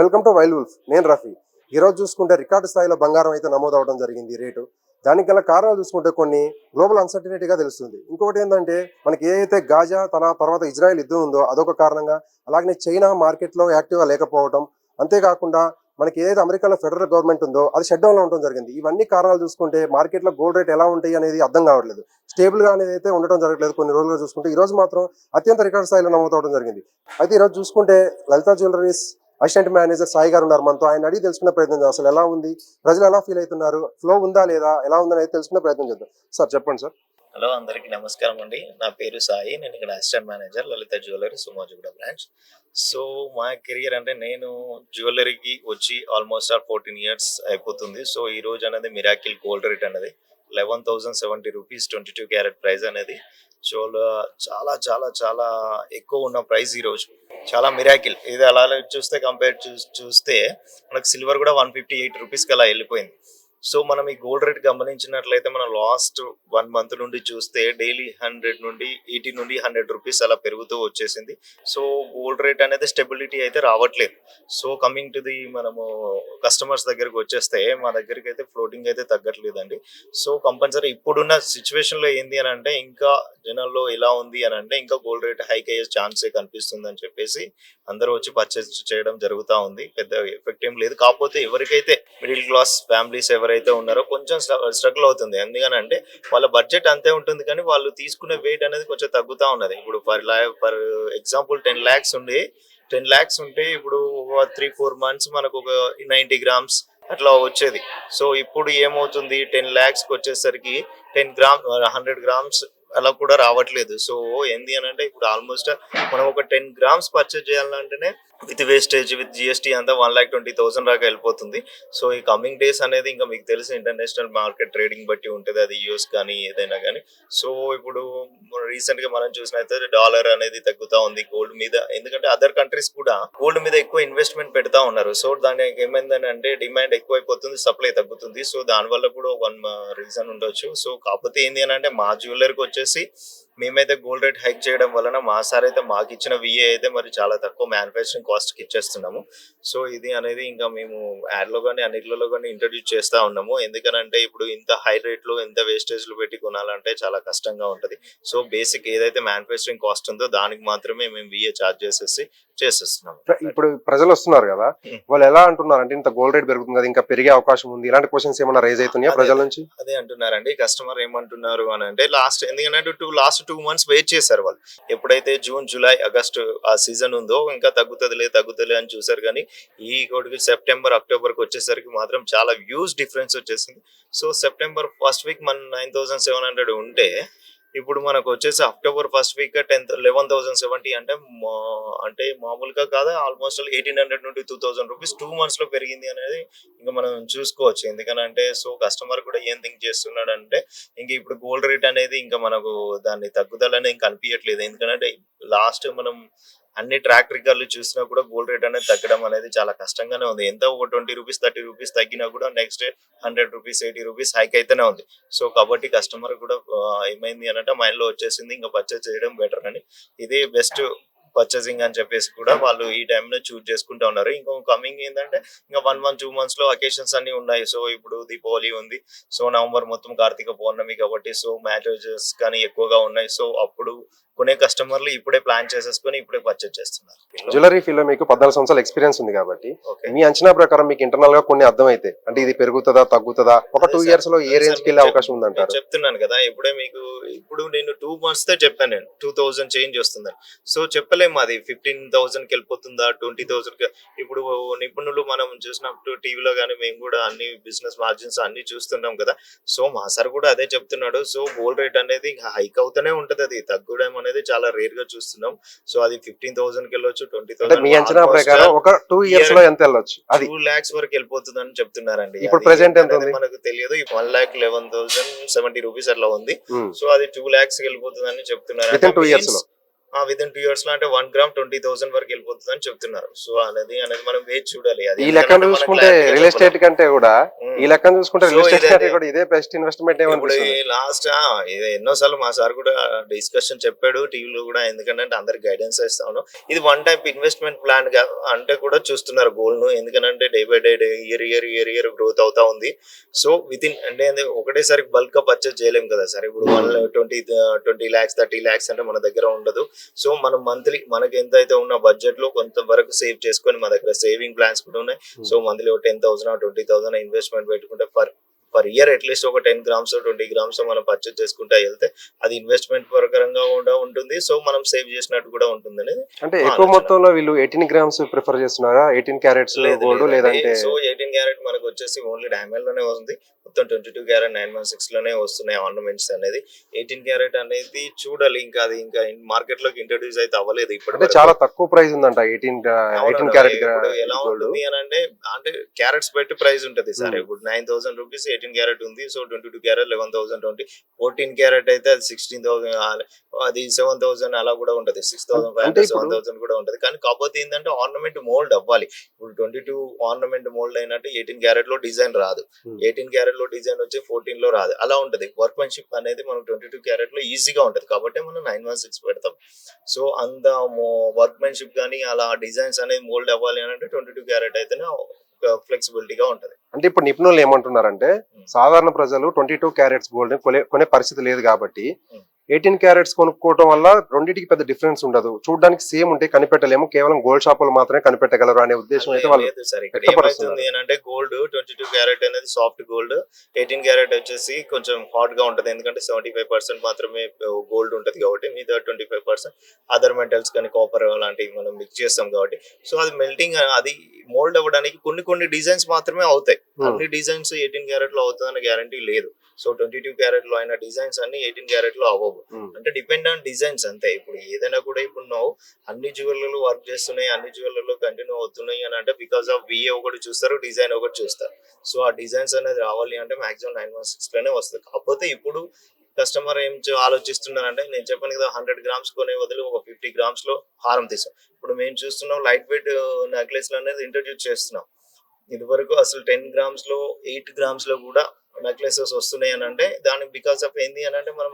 Welcome to wild wolf. నేను రఫీ. ఈరోజు చూసుకుంటే రికార్డు స్థాయిలో బంగారం అయితే నమోదవడం జరిగింది రేటు. దానికి గల కారణాలు చూసుకుంటే కొన్ని గ్లోబల్ అన్సర్టినిటీగా తెలుస్తుంది. ఇంకొకటి ఏంటంటే మనకి ఏదైతే గాజా తర్వాత ఇజ్రాయెల్ యుద్ధం ఉందో అదొక కారణంగా, అలాగే చైనా మార్కెట్లో యాక్టివ్గా లేకపోవడం, అంతేకాకుండా మనకి ఏదైతే అమెరికాలో ఫెడరల్ గవర్నమెంట్ ఉందో అది షట్ డౌన్లో ఉండడం జరిగింది. ఇవన్నీ కారణాలు చూసుకుంటే మార్కెట్లో గోల్డ్ రేట్ ఎలా ఉంటాయి అనేది అర్థం కావట్లేదు. స్టేబుల్గా అనేది అయితే ఉండటం జరగట్లేదు. కొన్ని రోజులుగా చూసుకుంటే ఈ రోజు మాత్రం అత్యంత రికార్డు స్థాయిలో నమోదవడం జరిగింది. అయితే ఈరోజు చూసుకుంటే లలిత జ్యువెలరీస్ అసిస్టెంట్ మేనేజర్ సాయి గారు ఉన్నారు మనతో. ఆయన అడిగి తెలుసుకునే ప్రయత్నం చేద్దాం. అసలు ఎలా ఉంది, ప్రజలు ఎలా ఫీల్ అవుతున్నారు, ఫ్లో ఉందా లేదా, ఎలా ఉందని అయితే తెలుసుకునే ప్రయత్నం చేద్దాం. సార్ చెప్పండి సార్. హలో, అందరికి నమస్కారం అండి. నా పేరు సాయి. నేను ఇక్కడ అసిస్టెంట్ మేనేజర్ లలిత జ్యువెలరీ సుమోజిగూడ బ్రాంచ్. సో మా కెరియర్ అంటే నేను జ్యువెలరీకి వచ్చి ఆల్మోస్ట్ 14 years అయిపోతుంది. సో ఈ రోజు అనేది మిరాకిల్ గోల్డ్ రేట్ అనేది 11,070 రూపీస్ 22 క్యారెట్ ప్రైస్ అనేది చాలా చాలా చాలా చాలా ఎక్కువ ఉన్న ప్రైస్ ఈ రోజు. చాలా మిరాకిల్. ఇది అలా చూస్తే కంపేర్ చూస్తే మనకు సిల్వర్ కూడా 158 రూపీస్కి అలా వెళ్ళిపోయింది. సో మనం ఈ గోల్డ్ రేట్ గమనించినట్లయితే మనం లాస్ట్ 1 month నుండి చూస్తే డైలీ 100 నుండి 80 నుండి 100 రూపీస్ అలా పెరుగుతూ వచ్చేసింది. సో గోల్డ్ రేట్ అనేది స్టెబిలిటీ అయితే రావట్లేదు. సో కమింగ్ టు ది మనము కస్టమర్స్ దగ్గరికి వచ్చేస్తే మా దగ్గరికి అయితే ఫ్లోటింగ్ అయితే తగ్గట్లేదండి. సో కంపల్సరీ ఇప్పుడున్న సిచ్యువేషన్లో ఏంది అని అంటే ఇంకా జనాల్లో ఎలా ఉంది అని అంటే ఇంకా గోల్డ్ రేట్ హైక్ అయ్యే ఛాన్సే కనిపిస్తుంది అని చెప్పేసి అందరూ వచ్చి పర్చేస్ చేయడం జరుగుతూ ఉంది. పెద్ద ఎఫెక్ట్ ఏం లేదు. కాకపోతే ఎవరికైతే మిడిల్ క్లాస్ ఫ్యామిలీస్ ఎవరైతే ఉన్నారో కొంచెం స్ట్రగుల్ అవుతుంది. ఎందుకనంటే వాళ్ళ బడ్జెట్ అంతే ఉంటుంది కానీ వాళ్ళు తీసుకునే వెయిట్ అనేది కొంచెం తగ్గుతూ ఉన్నది. ఇప్పుడు ఫర్ ఎగ్జాంపుల్ 10 lakhs ఉండి 10 lakhs ఉంటే ఇప్పుడు 3-4 months మనకు ఒక 90 grams అట్లా వచ్చేది. సో ఇప్పుడు ఏమవుతుంది, 10 lakhs వచ్చేసరికి 100 grams అలా కూడా రావట్లేదు. సో ఏంది అని అంటే ఇప్పుడు ఆల్మోస్ట్ మనం ఒక 10 grams పర్చేజ్ చేయాలంటేనే విత్ వేస్టేజ్ విత్ జిఎస్టీ అంతా 1,20,000 దాకా వెళ్ళిపోతుంది. సో ఈ కమింగ్ డేస్ అనేది ఇంకా మీకు తెలిసి ఇంటర్నేషనల్ మార్కెట్ ట్రేడింగ్ బట్టి ఉంటుంది, అది యూఎస్ కానీ ఏదైనా కానీ. సో ఇప్పుడు రీసెంట్ గా మనం చూసినట్లయితే డాలర్ అనేది తగ్గుతా ఉంది గోల్డ్ మీద. ఎందుకంటే అదర్ కంట్రీస్ కూడా గోల్డ్ మీద ఎక్కువ ఇన్వెస్ట్మెంట్ పెడతా ఉన్నారు. సో దానికి ఏమైందని అంటే డిమాండ్ ఎక్కువైపోతుంది, సప్లై తగ్గుతుంది. సో దానివల్ల కూడా వన్ రీజన్ ఉండొచ్చు. సో కాకపోతే ఏంటి అని అంటే మా జ్యువెలరీకి వచ్చేసి మేమైతే గోల్డ్ రేట్ హైక్ చేయడం వలన మా సార్ అయితే మాకు ఇచ్చిన విఏ అయితే మరి చాలా తక్కువ మ్యానుఫ్యాక్చరింగ్ కాస్ట్కి ఇచ్చేస్తున్నాము. సో ఇది అనేది ఇంకా మేము యాడ్లో కానీ అన్నిట్లలో కానీ ఇంట్రడ్యూస్ చేస్తూ ఉన్నాము. ఎందుకనంటే ఇప్పుడు ఇంత హై రేట్లు ఇంత వేస్టేజ్లు పెట్టి కొనాలంటే చాలా కష్టంగా ఉంటుంది. సో బేసిక్ ఏదైతే మ్యానుఫ్యాక్చరింగ్ కాస్ట్ ఉందో దానికి మాత్రమే మేము విఏ ఛార్జ్ చేసేస్తున్నాము. ఇప్పుడు ప్రజలు వస్తున్నారు కదా, వాళ్ళు ఎలా అంటున్నారు అంటే ఇంత గోల్డ్ రేట్ పెరుగుతుంది కదా, ఇంకా పెరిగే అవకాశం ఉంది, ఇలాంటి క్వశ్చన్స్ ఏమైనా రైజ్ అవుతున్నాయా ప్రజల నుంచి? అదే అంటున్నారండి కస్టమర్. ఏమంటున్నారు అని అంటే ఎందుకంటే లాస్ట్ 2 months వెయిట్ చేశారు వాళ్ళు. ఎప్పుడైతే జూన్, జూలై, ఆగస్టు ఆ సీజన్ ఉందో ఇంకా తగ్గుతుంది అని చూసారు. కానీ ఈ కోటికి సెప్టెంబర్, అక్టోబర్కి వచ్చేసరికి మాత్రం చాలా హ్యూజ్ డిఫరెన్స్ వచ్చేసింది. సో సెప్టెంబర్ ఫస్ట్ వీక్ మన 9,700 ఉంటే ఇప్పుడు మనకు వచ్చేసి అక్టోబర్ ఫస్ట్ వీక్ 11,070 అంటే మామూలుగా కాదా, ఆల్మోస్ట్ 1,800 నుండి 2,000 రూపీస్ 2 months లో పెరిగింది అనేది ఇంకా మనం చూసుకోవచ్చు. ఎందుకనంటే సో కస్టమర్ కూడా ఏం థింక్ చేస్తున్నాడు అంటే ఇంక ఇప్పుడు గోల్డ్ రేట్ అనేది ఇంకా మనకు దాన్ని తగ్గుదలని ఇంకా కనిపించట్లేదు. ఎందుకంటే లాస్ట్ మనం అన్ని ట్రాక్ రికార్డులు చూసినా కూడా గోల్డ్ రేట్ అనేది తగ్గడం అనేది చాలా కష్టంగానే ఉంది. ఎంత ఒక 20 రూపీస్ 30 రూపీస్ తగ్గినా కూడా next day 100 rupees 80 rupees hike అయితేనే ఉంది. సో కాబట్టి కస్టమర్ కూడా ఏమైంది అనంటే మైండ్ లో వచ్చేసింది ఇంకా పర్చేస్ చేయడం బెటర్ అని, ఇదే బెస్ట్ పర్చేసింగ్ అని చెప్పేసి కూడా వాళ్ళు ఈ టైంలో చూజ్ చేసుకుంటూ ఉన్నారు. ఇంకో కమింగ్ ఏంటంటే ఇంకా 1 month 2 months లో అకేషన్స్ అన్ని ఉన్నాయి. సో ఇప్పుడు దీపావళి ఉంది. సో నవంబర్ మొత్తం కార్తీక పౌర్ణమి కాబట్టి సో మ్యారేజెస్ కానీ ఎక్కువగా ఉన్నాయి. సో అప్పుడు కొనే కస్టమర్లు ఇప్పుడే ప్లాన్ చేసేసుకొని ఇప్పుడే పర్చేజ్ చేస్తున్నారు. జ్యువెలరీ ఫీల్డ్ లో మీకు 14 సంవత్సరాల ఎక్స్పీరియన్స్ ఉంది కాబట్టి మీ అంచనా ప్రకారం మీకు ఇంటర్నల్ గా కొన్ని అర్థం అయితే అంటే ఇది పెరుగుతుందా తగ్గుతుందా, ఒక 2 years లో ఏ రేంజ్ కి వెళ్ళే అవకాశం ఉందంటారు? చెప్తున్నాను కదా ఇప్పుడు నేను 2 months తో చెప్పాను, నేను 2,000 చేంజ్ వస్తుందని. సో చెప్పలేము అది 15,000 కి వెళ్ళిపోతుందా 20,000 కి. ఇప్పుడు నిపుణులు మనం చూసినప్పుడు టీవీలో కానీ మేము కూడా అన్ని బిజినెస్ మార్జిన్స్ అన్ని చూస్తున్నాం కదా. సో మా సార్ కూడా అదే చెప్తున్నాడు. సో గోల్డ్ రేట్ అనేది హైక్ అవుతూనే ఉంటది, అది తగ్గడం అనేది చాలా రేర్ గా చూస్తున్నాం. సో అది 15,000 కి వెళ్ళొచ్చు, 20,000. మీ అంచనా ప్రకారం ఒక 2 years లో ఎంత వెళ్ళొచ్చు? అది 2 lakhs వరకు వెళ్ళిపోతుందని చెప్తున్నారండి. ఇప్పుడు ప్రెసెంట్ ఎంత ఉంది మనకు తెలియదు. 1,11,070 రూపీస్ అట్లా ఉంది. సో అది 2 lakhs కి వెళ్ళిపోతుందని చెప్తున్నారు. 2 years లో విత్ ఇన్ 2 years లో అంటే 1 గ్రామ్ 20,000 వరకు వెళ్ళిపోతుంది అని చెప్తున్నారు. సో అనేది మనం వేచి చూడాలి. అది ఈ లెక్కను చూసుకుంటే రియల్ ఎస్టేట్ కంటే కూడా ఈ లెక్కను చూసుకుంటే So, రియల్ ఎస్టేట్ ఇదే- కంటే కూడా ఇదే బెస్ట్ ఇన్వెస్ట్మెంట్ ఇప్పుడు ఏమనిపిస్తుంది? లాస్ట్ ఇది ఎన్నోసార్లు మా సార్ కూడా డిస్కషన్ చెప్పాడు టీవీలో కూడా, ఎందుకంటే అందరికి గైడెన్స్ ఇస్తా ఉన్నాం. ఇది వన్ టైప్ ఇన్వెస్ట్మెంట్ ప్లాన్ గా అంటే కూడా చూస్తున్నారు గోల్ ను, ఎందుకంటే day by day year growth అవుతా ఉంది. సో విత్ ఇన్ అంటే ఒకటేసారి బల్క్ గా పర్చేస్ చేయలేము కదా సార్. ఇప్పుడు 20 lakhs 30 lakhs అంటే మన దగ్గర ఉండదు. సో మనం మంత్లీ మనకి ఎంత అయితే ఉన్న బడ్జెట్ లో కొంత వరకు సేవ్ చేసుకొని, మా దగ్గర సేవింగ్ ప్లాన్స్ కూడా ఉన్నాయి. సో మంత్లీ 10,000 20,000 ఇన్వెస్ట్మెంట్ పెట్టుకుంటే పర్ ఇయర్ అట్లీస్ట్ ఒక 10 grams 20 grams మనం పర్చేస్ చేసుకుంటా వెళ్తే అది ఇన్వెస్ట్మెంట్ పరంగా కూడా ఉంటుంది. సో మనం సేవ్ చేసినట్టు కూడా ఉంటుంది అనేది అంటే ఎక్కువ మొత్తంలో వీళ్ళు 18 grams ప్రిఫర్ చేస్తున్నారా, 18 carats గోల్డ్ లేదంటే? సో 18 క్యారెట్ మనకు వచ్చేసి ఓన్లీ డైమండ్ లోనే వస్తుంది. మొత్తం 22 క్యారెట్ 916 లోనే వస్తున్నాయి ఆర్నమెంట్స్ అనేది. 18 క్యారెట్ అనేది చూడాలి, ఇంకా అది ఇంకా మార్కెట్ లోకి ఇంట్రొడ్యూస్ అయితే అవ్వలేదు అంటే ఇప్పుడు. చాలా తక్కువ ప్రైస్ ఉందంట 18 క్యారెట్ ఎలా గోల్డ్. ఉంటుంది అని అంటే క్యారెట్స్ బట్టి ప్రైస్ ఉంటది సార్. ఇప్పుడు 9,000 రూపీస్ 18 క్యారెట్ ఉంది. సో 22 క్యారెట్ 11,020, 14 క్యారెట్ అయితే అది 16,000, అది 7,000 అలా కూడా ఉంటది. 6,500 అంటే ఇప్పుడు- 7,000 కూడా ఉంటది. కానీ కాకపోతే ఏంటంటే ఆర్నమెంట్ మోల్డ్ అవ్వాలి. ఇప్పుడు 22 ఆర్నమెంట్ మోల్డ్ అయినట్టు 18 క్యారెట్ లో డిజైన్ రాదు. 18 క్యారెట్ లో డిజైన్ వచ్చి 14 లో రాదు. అలా ఉంటది. వర్క్మెన్షిప్ అనేది మనం 22 క్యారెట్ లో ఈజీగా ఉంటది కాబట్టి మనం 916 పెడతాం. సో అంత వర్క్మెన్షిప్ కానీ అలా డిజైన్స్ అనేది మోల్డ్ అవ్వాలి అని అంటే 22 క్యారెట్ అయితేనే ఫ్లెక్సిబిలిటీగా ఉంటది. అంటే ఇప్పుడు నిపుణులు ఏమంటున్నారంటే సాధారణ ప్రజలు 22 క్యారెట్స్ గోల్డ్ కొనే పరిస్థితి లేదు కాబట్టి 18 క్యారెట్స్ కొనుక్కోవడం వల్ల రెండింటికి పెద్ద డిఫరెన్స్ ఉండదు, చూడడానికి సేమ్ ఉంటే కనిపెట్టలేము, కేవలం గోల్డ్ షాపులు మాత్రమే కనిపెట్టగలరు అనే ఉద్దేశం అయితే వాళ్ళు లేదు సార్. ఇక్కడ వ్యక్తపరుస్తున్నారు. ఏమైతుంది అంటే గోల్డ్ 22 క్యారెట్ అనేది సాఫ్ట్ గోల్డ్, 18 క్యారెట్ వచ్చేసి కొంచెం హాట్ గా ఉంటది. ఎందుకంటే 75% మాత్రమే గోల్డ్ ఉంటది కాబట్టి మిగతా 25% అదర్ మెటల్స్ కానీ కాపర్ లాంటివి మనం మిక్స్ చేస్తాం కాబట్టి, సో అది మెల్టింగ్ అది మోల్డ్ అవ్వడానికి కొన్ని డిజైన్స్ మాత్రమే అవుతాయి. అన్ని డిజైన్స్ 18 క్యారెట్ లో అవుతుందన్న గ్యారంటీ లేదు. సో 22 క్యారెట్ లో అయిన డిజైన్స్ అన్ని 18 క్యారెట్ లో అవ్వవు. అంటే డిపెండ్ ఆన్ డిజైన్స్ అంతే. ఇప్పుడు ఏదైనా కూడా ఇప్పుడు నువ్వు అన్ని జ్యువెలర్లు వర్క్ చేస్తున్నాయి, అన్ని జ్యువెలర్లు కంటిన్యూ అవుతున్నాయి అని అంటే బికాస్ ఆఫ్ విఏ ఒకటి చూస్తారు, డిజైన్ ఒకటి చూస్తారు. సో ఆ డిజైన్స్ అనేది రావాలి అంటే మాక్సిమం 916 లోనే వస్తుంది. కాకపోతే ఇప్పుడు కస్టమర్ ఏం ఆలోచిస్తున్నారంటే, నేను చెప్పాను కదా 100 grams కొనే బదులు ఒక 50 grams లో హారం తీసాం. ఇప్పుడు మేము చూస్తున్నాం లైట్ వెయిట్ నెక్లెస్ అనేది ఇంట్రడ్యూస్ చేస్తున్నాం. ఇది వరకు అసలు 10 grams లో 8 grams లో కూడా నెక్లెసెస్ వస్తున్నాయి అని అంటే దానికి బికాస్ ఆఫ్ ఏంది అని అంటే మనం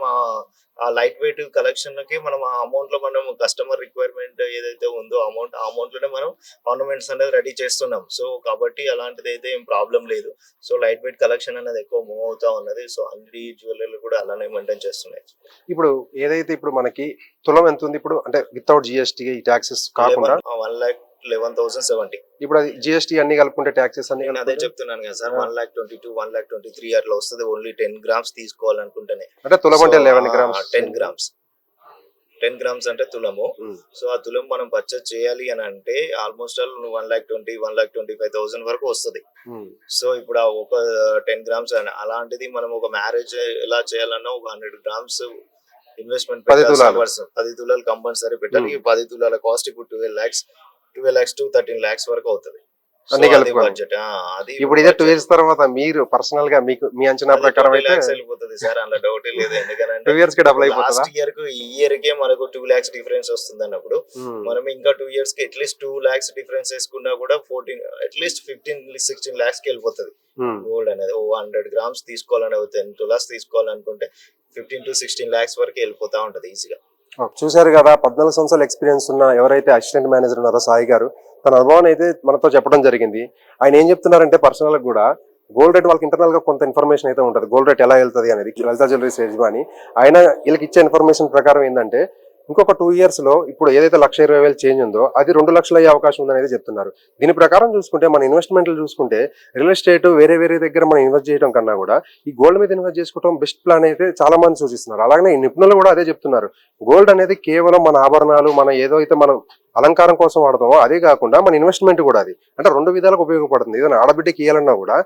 ఆ లైట్ వెయిట్ కలెక్షన్ కి మనం ఆ అమౌంట్ లో మనం కస్టమర్ రిక్వైర్మెంట్ ఏదైతే ఉందో ఆ అమౌంట్ లోనే మనం ఆర్నమెంట్స్ అనేది రెడీ చేస్తున్నాం. సో కాబట్టి అలాంటిది అయితే ఏం ప్రాబ్లం లేదు. సో లైట్ వెయిట్ కలెక్షన్ అనేది ఎక్కువ మూవ్ అవుతా ఉన్నది. సో అన్ని జ్యువెలర్లు కూడా అలానే మెయింటైన్ చేస్తున్నాయి. ఇప్పుడు ఏదైతే ఇప్పుడు మనకి తులం ఎంత ఉంది ఇప్పుడు, అంటే వితౌట్ జిఎస్టీ ట్యాక్సెస్ కాకుండా 1,11,070. ఇప్పుడు అది జిఎస్టీ అన్ని కలుపుకుంటే ట్యాక్సెస్ అన్ని నేను అదే కలుపుకుంటే చెప్తున్నాను కదా సార్, 1,22,000 1,23,000 అట్లా వస్తుంది. Only 10 grams తీసుకోవాలనుకుంటేనే. అంటే తులం అంటే 11 grams 10 grams 10 grams అంటే తులము. సో ఆ తులం మనం పర్చేస్ చేయాలి అని అంటే ఆల్మోస్ట్ ఆల్ 1,20,000 1,25,000 వరకు వస్తుంది. సో ఇప్పుడు ఆ ఒక 10 grams అలాంటిది మనం ఒక మ్యారేజ్ ఎలా చేయాలన్నా ఒక 100 grams ఇన్వెస్ట్మెంట్ 10 తులాలు కంపల్సరీ పెట్టాలి. 10 తులాల కాస్ట్ ఇప్పుడు 12 lakhs to 13 lakhs వరకు అవుతుంది. అన్ని కలుపుకొని. బడ్జెట్ అది ఇప్పుడు ఇదే 2 years తర్వాత మీరు పర్సనల్ గా మీకు మీ అంచనా ప్రకారం అయితే వెళ్ళిపోతుంది సార్, అందులో డౌట్ లేదు. ఎందుకంటే 2 years కి డబుల్ అయిపోతుందా? లాస్ట్ ఇయర్ కు ఈ ఇయర్ కే మనకు 2 lakhs డిఫరెన్స్ వస్తుంది అన్నప్పుడు మనం ఇంకా 2 years కి అట్లీస్ట్ 2 lakhs డిఫరెన్స్ వేసుకున్నా కూడా 14 అట్లీస్ట్ 15-16 lakhs కి వెళ్ళిపోతుంది గోల్డ్ అనేది. 100 grams తీసుకోవాలని 10 తులాస్ తీసుకోవాలనుకుంటే 15 to 16 lakhs వరకు వెళ్ళిపోతా ఉంటది ఈజీగా. చూశారు కదా, 14 సంవత్సరాల ఎక్స్పీరియన్స్ ఉన్న ఎవరైతే అసిస్టెంట్ మేనేజర్ ఉన్నారో సాయి గారు, తన అనుభవాన్ని అయితే మనతో చెప్పడం జరిగింది. ఆయన ఏం చెప్తున్నారంటే పర్సనల్ గా కూడా గోల్డ్ రేట్ వాళ్ళకి ఇంటర్నల్ గా కొంత ఇన్ఫర్మేషన్ అయితే ఉంటుంది, గోల్డ్ రేట్ ఎలా వెళ్తుంది అనేది. లలిత జ్యువెలరీస్ యజమాని ఆయన వీళ్ళకి ఇచ్చే ఇన్ఫర్మేషన్ ప్రకారం ఏంటంటే ఇంకొక 2 years లో ఇప్పుడు ఏదైతే 1,20,000 చేంజ్ ఉందో అది 2 లక్షలు అయ్యే అవకాశం ఉందనేది చెప్తున్నారు. దీని ప్రకారం చూసుకుంటే మన ఇన్వెస్ట్మెంట్లు చూసుకుంటే రియల్ ఎస్టేట్ వేరే దగ్గర మనం ఇన్వెస్ట్ చేయడం కన్నా కూడా ఈ గోల్డ్ మీద ఇన్వెస్ట్ చేసుకోవడం బెస్ట్ ప్లాన్ అయితే చాలా మంది సూచిస్తున్నారు. అలాగే ఈ నిపుణులు కూడా అదే చెప్తున్నారు. గోల్డ్ అనేది కేవలం మన ఆభరణాలు, మన ఏదైతే మనం అలంకారం కోసం వాడతామో అదే కాకుండా మన ఇన్వెస్ట్మెంట్ కూడా అది అంటే 2 విధాలకు ఉపయోగపడుతుంది. ఏదైనా ఆడబిడ్డకి ఇవ్వాలన్నా కూడా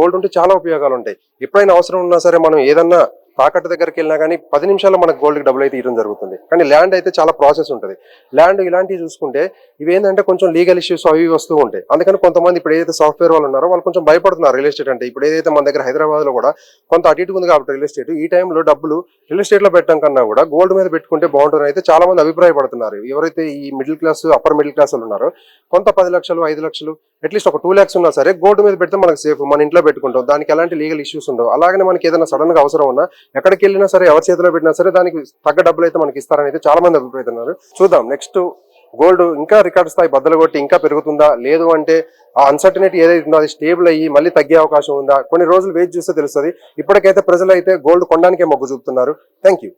గోల్డ్ ఉంటే చాలా ఉపయోగాలు ఉంటాయి. ఎప్పుడైనా అవసరం ఉన్నా సరే మనం ఏదన్నా తాకట్టు దగ్గరికి వెళ్ళినా కానీ 10 నిమిషాల్లో మనకు గోల్డ్కి డబ్బులు అయితే ఇవ్వడం జరుగుతుంది. కానీ ల్యాండ్ అయితే చాలా ప్రాసెస్ ఉంటుంది. ల్యాండ్ ఇలాంటివి చూసుకుంటే ఇవి ఏంటంటే కొంచెం లీగల్ ఇష్యూస్ అవి వస్తూ ఉంటాయి. అందుకని కొంతమంది ఇప్పుడు ఏదైతే సాఫ్ట్వేర్ వాళ్ళు ఉన్నారో వాళ్ళు కొంచెం భయపడుతున్నారు రియల్ ఎస్టేట్ అంటే. ఇప్పుడు ఏదైతే మన దగ్గర హైదరాబాద్ లో కూడా కొంత అటు ఇటు ఉంది కాబట్టి రియల్ ఎస్టేట్, ఈ టైంలో డబ్బులు రియల్ ఎస్టేట్ లో పెట్టడం కన్నా కూడా గోల్డ్ మీద పెట్టుకుంటే బాగుంటుందని అయితే చాలా మంది అభిప్రాయపడుతున్నారు. ఎవరైతే ఈ middle class upper middle class వాళ్ళు ఉన్నారో కొంత 10 లక్షలు 5 లక్షలు అట్లీస్ట్ ఒక 2 lakhs ఉన్నా సరే గోల్డ్ మీద పెడితే మనకు సేఫ్, మన ఇంట్లో పెట్టుకుంటాం, దానికి ఎలాంటి లీగల్ ఇష్యూస్ ఉండవు. అలాగనే మనకి ఏదైనా సడన్ గా అవసరం ఉన్నా ఎక్కడికి వెళ్ళినా సరే ఎవరి చేతిలో పెట్టినా సరే దానికి తగ్గ డబ్బులు అయితే మనకి ఇస్తారని అయితే చాలా మంది అభిప్రాయపడుతున్నారు. చూద్దాం నెక్స్ట్ గోల్డ్ ఇంకా రికార్డ్ స్థాయి బద్దలు కొట్టి ఇంకా పెరుగుతుందా, లేదు అంటే ఆ అన్సర్టనిటీ ఏదైతే ఉందో అది స్టేబుల్ అయ్యి మళ్ళీ తగ్గే అవకాశం ఉందా, కొన్ని రోజులు వెయిట్ చూస్తే తెలుస్తుంది. ఇప్పటికైతే ప్రజలు అయితే గోల్డ్ కొనడానికే మొగ్గు చూపుతున్నారు. Thank you.